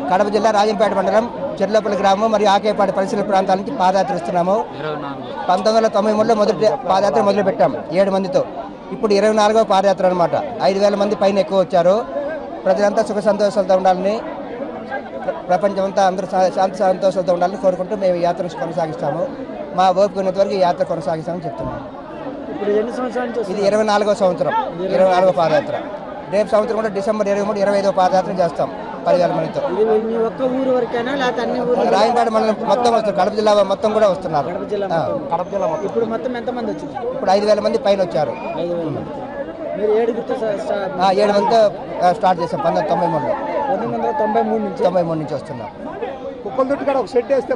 కడప జిల్లా రాజంపేట మండలం చెర్లోపల్లి గ్రామం మరియు ఆకేపాటి పరిసర ప్రాంతాల నుంచి పాదయాత్ర ఇస్తున్నాము. 1993లో మొదటి పాదయాత్ర మొదలుపెట్టాం 7 మందితో. ఇప్పుడు 24వ పాదయాత్ర అనమాట. 5,000 మంది పైన ఎక్కువ వచ్చారు. ప్రజలంతా సుఖ సంతోషాలతో ఉండాలని, ప్రపంచం అంతా అందరూ శాంతి సంతోషాలతో ఉండాలని కోరుకుంటూ మేము ఈ యాత్రను కొనసాగిస్తాము. మా ఓపిక ఉన్నంత వరకు ఈ యాత్ర కొనసాగిస్తామని చెప్తున్నాము. ఇది 24వ సంవత్సరం, 24వ పాదయాత్ర. రేపు సంవత్సరం కూడా డిసెంబర్ 23, 25వ పాదయాత్ర చేస్తాం 10,000 మందితో. రాజంపేట మండలం మొత్తం వస్తారు, కడప జిల్లా మొత్తం కూడా వస్తున్నారు. కడప జిల్లా ఇప్పుడు మొత్తం ఎంతమంది వచ్చారు? ఇప్పుడు 5,000 మంది పైన వచ్చారు. 7 మందితో స్టార్ట్ చేస్తాం 1993 నుంచి వస్తున్నాం. కుప్పల తొట్టి కూడా ఒక సెట్ వేస్తే